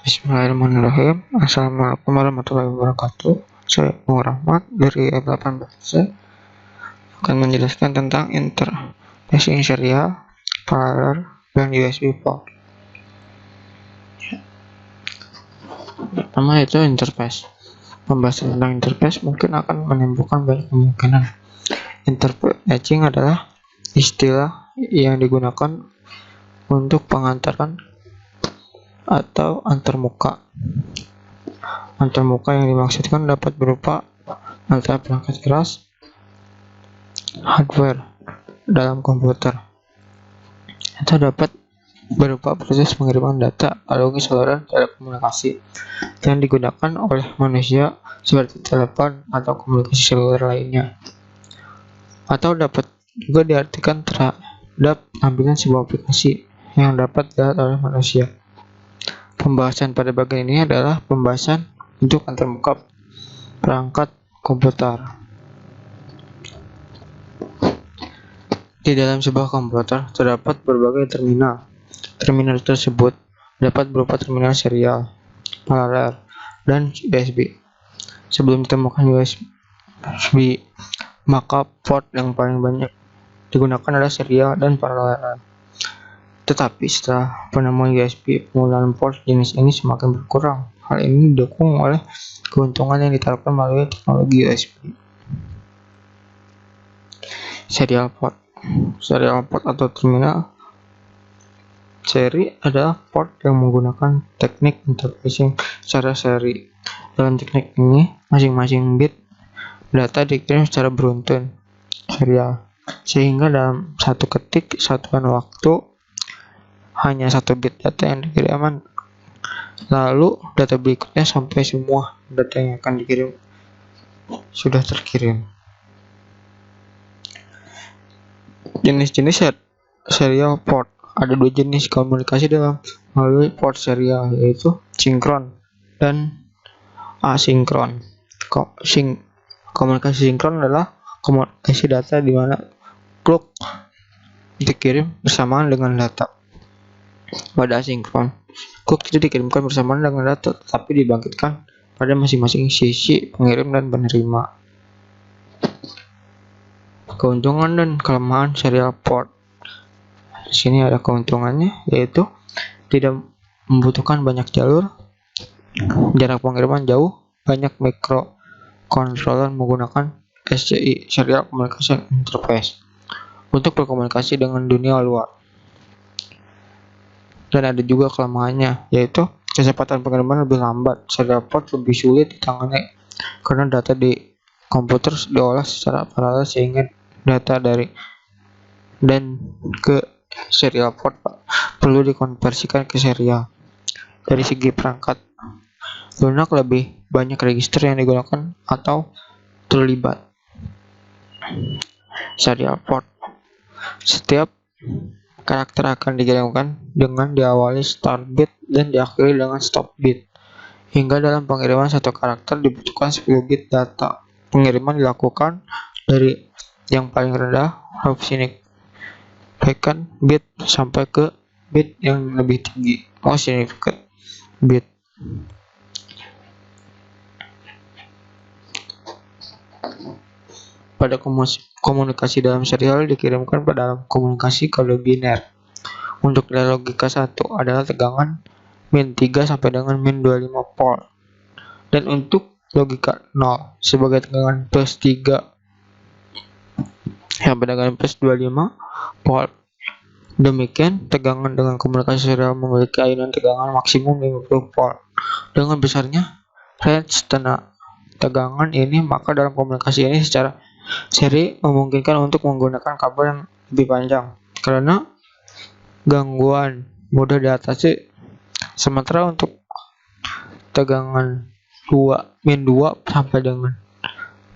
Bismillahirrahmanirrahim. Assalamualaikum warahmatullahi wabarakatuh. Saya Bung Rahmat dari F18 akan menjelaskan tentang interfacing serial, paralel, dan USB port. Pertama itu interface. Pembahasan tentang interface mungkin akan menimbulkan banyak kemungkinan. Interfacing adalah istilah yang digunakan untuk pengantaran atau antarmuka. Antarmuka yang dimaksudkan dapat berupa antara perangkat keras, hardware dalam komputer, atau dapat berupa proses pengiriman data melalui saluran telekomunikasi yang digunakan oleh manusia seperti telepon atau komunikasi seluler lainnya, atau dapat juga diartikan terhadap tampilan sebuah aplikasi yang dapat dilihat oleh manusia. Pembahasan pada bagian ini adalah pembahasan untuk antarmuka perangkat komputer. Di dalam sebuah komputer terdapat berbagai terminal. Terminal tersebut dapat berupa terminal serial, paralel, dan USB. Sebelum ditemukan USB, maka port yang paling banyak digunakan adalah serial dan paralel. Tetapi setelah penemuan USB, penggunaan port jenis ini semakin berkurang. Hal ini didukung oleh keuntungan yang ditawarkan melalui teknologi USB. Serial port. Serial port atau terminal seri adalah port yang menggunakan teknik interfacing secara seri. Dalam teknik ini, masing-masing bit data dikirim secara beruntun serial, sehingga dalam satu ketik satuan waktu hanya satu bit data yang dikirim, lalu data berikutnya sampai semua data yang akan dikirim sudah terkirim. Jenis-jenis serial port. Ada dua jenis komunikasi dalam melalui port serial, yaitu sinkron dan asinkron. Komunikasi sinkron adalah komunikasi data di mana clock dikirim bersamaan dengan data. Pada asinkron, clock tidak dikirimkan bersamaan dengan data, tetapi dibangkitkan pada masing-masing sisi pengirim dan penerima. Keuntungan dan kelemahan serial port. Di sini ada keuntungannya, yaitu tidak membutuhkan banyak jalur, jarak pengiriman jauh, banyak microcontroller menggunakan SCI (Serial Communication Interface) untuk berkomunikasi dengan dunia luar. Dan ada juga kelemahannya, yaitu kecepatan pengiriman lebih lambat. Serial port lebih sulit ditangani karena data di komputer diolah secara paralel, sehingga data dari dan ke serial port perlu dikonversikan ke serial. Dari segi perangkat lunak, lebih banyak register yang digunakan atau terlibat. Serial port. Setiap karakter akan dikirimkan dengan diawali start bit dan diakhiri dengan stop bit. Hingga dalam pengiriman satu karakter dibutuhkan 10 bit data. Pengiriman dilakukan dari yang paling rendah huruf significant bit sampai ke bit yang lebih tinggi most significant bit. Pada komunikasi dalam serial dikirimkan pada dalam komunikasi kode biner. Untuk nilai logika 1 adalah tegangan -3 sampai dengan -25 volt. Dan untuk logika 0 sebagai tegangan +3 sampai dengan +25 volt. Demikian, tegangan dengan komunikasi serial memiliki ayunan tegangan maksimum 50 volt. Dengan besarnya range tegangan ini, maka dalam komunikasi ini secara seri memungkinkan untuk menggunakan kabel yang lebih panjang karena gangguan mudah diatasi. Sementara untuk tegangan -2 sampai dengan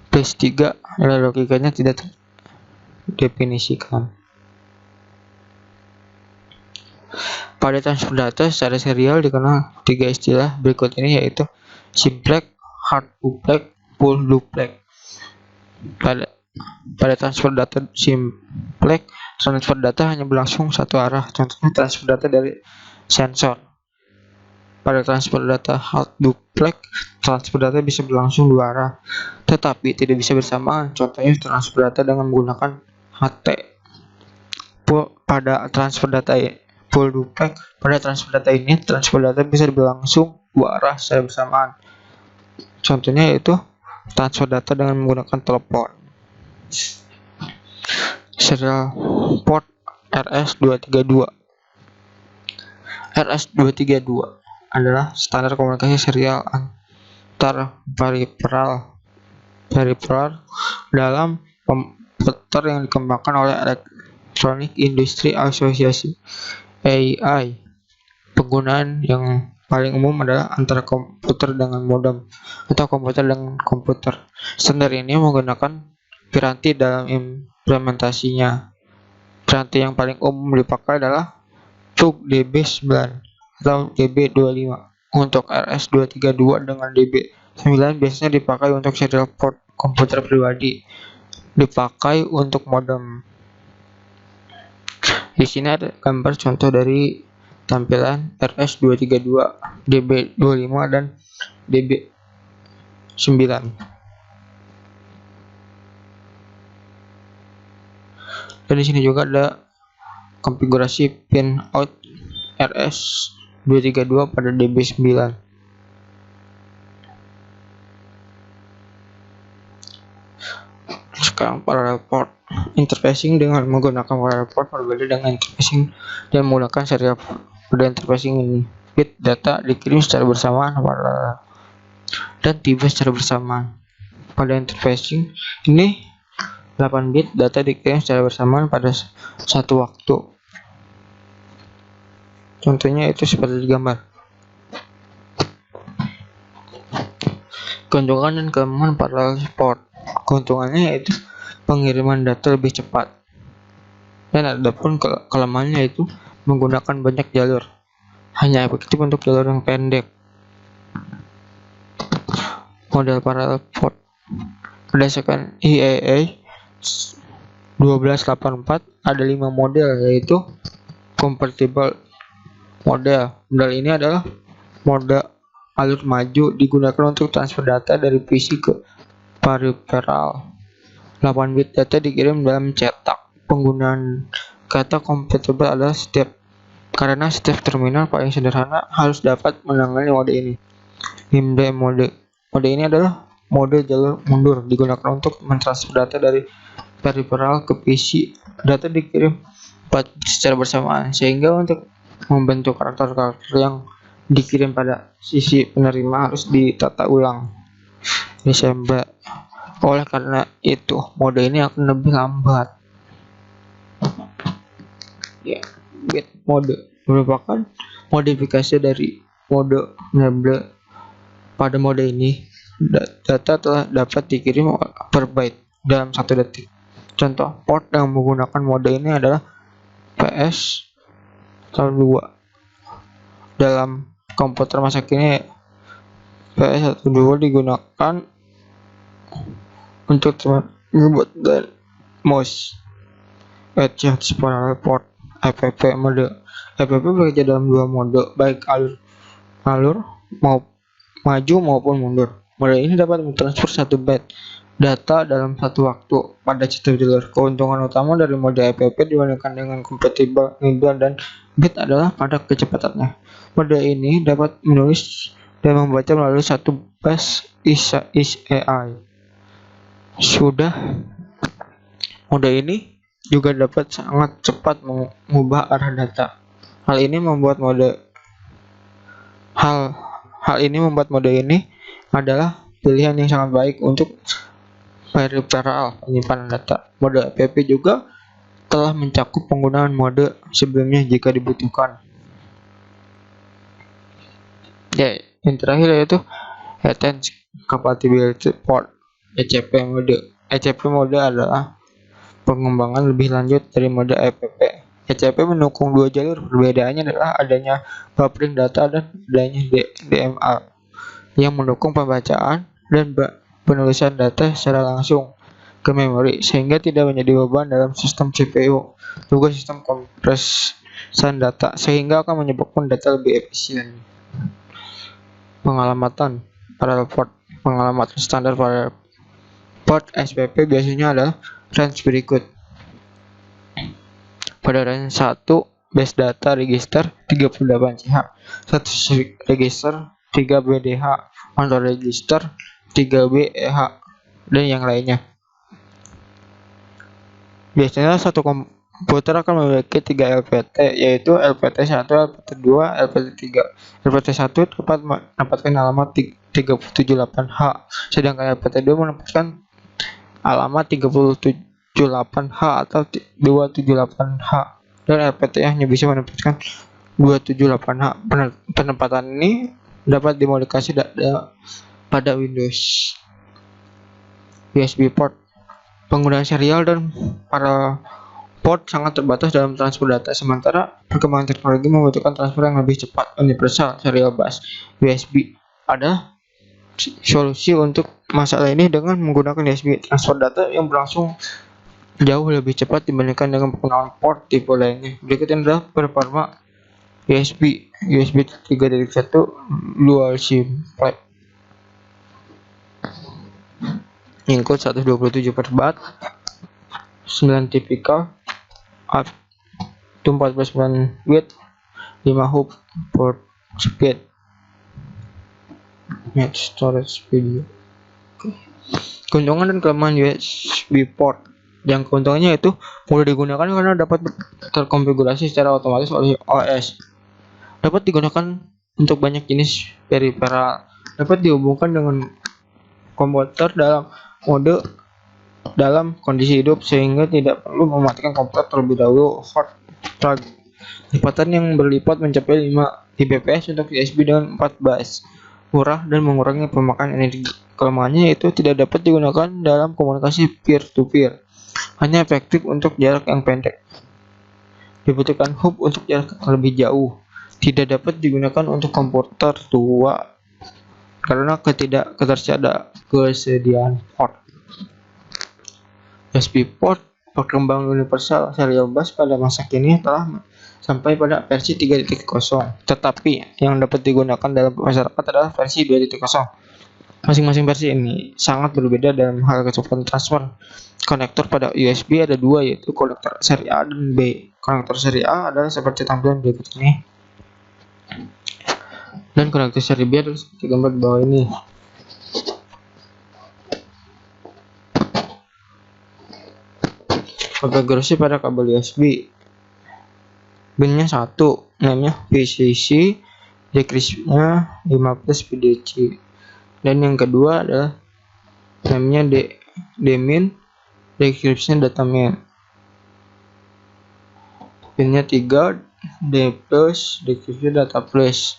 +3 nilai logikanya tidak terdefinisikan. Pada transfer data secara serial dikenal 3 istilah berikut ini, yaitu simplex, hard duplex, full duplex. Pada transfer data simplex, transfer data hanya berlangsung satu arah. Contohnya transfer data dari sensor. Pada transfer data hard duplex, transfer data bisa berlangsung dua arah, tetapi tidak bisa bersamaan. Contohnya transfer data dengan menggunakan HT. Pada transfer data full duplex, pada transfer data ini transfer data bisa berlangsung dua arah secara bersamaan. Contohnya yaitu transfer data dengan menggunakan telepon. Serial port RS-232. RS-232 adalah standar komunikasi serial antar peripheral dalam komputer yang dikembangkan oleh Electronic Industry Association (AI). Penggunaan yang paling umum adalah antara komputer dengan modem atau komputer dengan komputer. Standar ini menggunakan piranti dalam implementasinya. Piranti yang paling umum dipakai adalah TUG DB9 atau DB25. Untuk RS-232 dengan DB9 biasanya dipakai untuk serial port komputer pribadi, dipakai untuk modem. Di sini ada gambar contoh dari tampilan RS-232, DB25 dan DB9. Dan di sini juga ada konfigurasi pin out RS-232 pada DB9. Sekarang parallel port. Interfacing dengan menggunakan parallel port berbeda dengan interfacing dan menggunakan serial port. Pada interfacing ini, bit data dikirim secara bersamaan dan tiba secara bersamaan. Pada interfacing ini 8 bit data dikirim secara bersamaan pada satu waktu. Contohnya itu seperti di gambar. Keuntungan dan kelemahan parallel port. Keuntungannya yaitu pengiriman data lebih cepat, dan adapun kelemahannya yaitu menggunakan banyak jalur, hanya efektif untuk jalur yang pendek. Model parallel port berdasarkan IEEE 1284 ada 5 model, yaitu compatible model. Model ini adalah mode alur maju, digunakan untuk transfer data dari PC ke peripheral. 8 bit data dikirim dalam cetak. Penggunaan kata compatible adalah karena setiap terminal paling sederhana harus dapat menangani mode ini. IMD mode. Mode ini adalah mode jalur mundur, digunakan untuk mentransfer data dari peripheral ke PC. Data dikirim 4 bit secara bersamaan, sehingga untuk membentuk karakter-karakter yang dikirim pada sisi penerima harus ditata ulang. Disember. Oleh karena itu, mode ini akan lebih lambat. Ya, bit mode merupakan modifikasi dari mode enable. Pada mode ini, data telah dapat dikirim per byte dalam 1 detik. Contoh port yang menggunakan mode ini adalah PS12. Dalam komputer masa kini, PS12 digunakan untuk keyboard dan mouse. Adjust parallel port. FPP mode. FPP bekerja dalam 2 mode, baik alur maju maupun mundur. Mode ini dapat mentransfer 1 byte data dalam satu waktu pada setiap jalur. Keuntungan utama dari mode FPP dibandingkan dengan compatible dan bit adalah pada kecepatannya. Mode ini dapat menulis dan membaca melalui satu bus AI. Sudah, mode ini juga dapat sangat cepat mengubah arah data. Hal ini membuat mode ini adalah pilihan yang sangat baik untuk peripheral penyimpanan data. Mode FPP juga telah mencakup penggunaan mode sebelumnya jika dibutuhkan. Ya, yang terakhir yaitu Advanced Compatibility Port (ECP mode). ECP mode adalah pengembangan lebih lanjut dari mode FPP. ECP mendukung 2 jalur. Perbedaannya adalah adanya buffering data dan adanya DMA yang mendukung pembacaan dan penulisan data secara langsung ke memori, sehingga tidak menjadi beban dalam sistem CPU. Juga sistem kompresan data, sehingga akan menyebabkan data lebih efisien. Pengalamatan parallel port. Pengalamatan standar parallel port SPP biasanya adalah range berikut. Pada range 1, base data register 38 CH, statistik register 3 BDH, monitor register 3 BEH, dan yang lainnya. Biasanya satu komputer akan memiliki 3 LPT, yaitu LPT1, LPT2, LPT3. LPT1 dapat mendapatkan alamat 378H, sedangkan LPT2 mendapatkan alamat 378H atau 278H, dan LPT hanya bisa mendapatkan 278H. Penempatan ini dapat dimodifikasi pada Windows. USB port. Penggunaan serial dan para port sangat terbatas dalam transfer data, sementara perkembangan teknologi membutuhkan transfer yang lebih cepat. Universal Serial Bus USB ada solusi untuk masalah ini dengan menggunakan USB. Transfer data yang berlangsung jauh lebih cepat dibandingkan dengan penggunaan port tipe lainnya. Berikutnya adalah performa USB 3.1 dual SIM flat. Include 127 per bat, 9 tipikal, up to 49 width, 5 hub port speed, match storage video. Keuntungan dan kelemahan USB port. Yang keuntungannya itu mudah digunakan karena dapat terkonfigurasi secara otomatis oleh OS. Dapat digunakan untuk banyak jenis peripheral. Dapat dihubungkan dengan komputer dalam kondisi hidup sehingga tidak perlu mematikan komputer terlebih dahulu. Hot plug. Kecepatan yang berlipat mencapai 5 Gbps untuk USB dengan 4 bus. Murah dan mengurangi pemakaian energi. Kelemahannya itu tidak dapat digunakan dalam komunikasi peer-to-peer. Hanya efektif untuk jarak yang pendek. Dibutuhkan hub untuk jarak yang lebih jauh. Tidak dapat digunakan untuk komputer tua karena kesediaan port. USB port. Perkembangan Universal Serial Bus pada masa kini telah sampai pada versi 3.0, tetapi yang dapat digunakan dalam masyarakat adalah versi 2.0. Masing-masing versi ini sangat berbeda dalam hal kecepatan transfer. Konektor pada USB ada 2, yaitu konektor seri A dan B. Konektor seri A adalah seperti tampilan berikut ini, dan konektor seri B adalah seperti gambar di bawah ini. Konfigurasi pada kabel USB. Binnya 1, namanya VCC, decrease-nya 15 VDC. Dan yang kedua adalah namanya DMIN, decrease-nya data min. Pinnya 3, D+, decrease-nya data plus.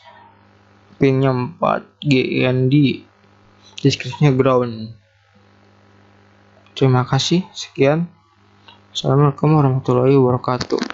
Pinnya 4, GND, decrease-nya ground. Terima kasih, sekian. Assalamualaikum warahmatullahi wabarakatuh.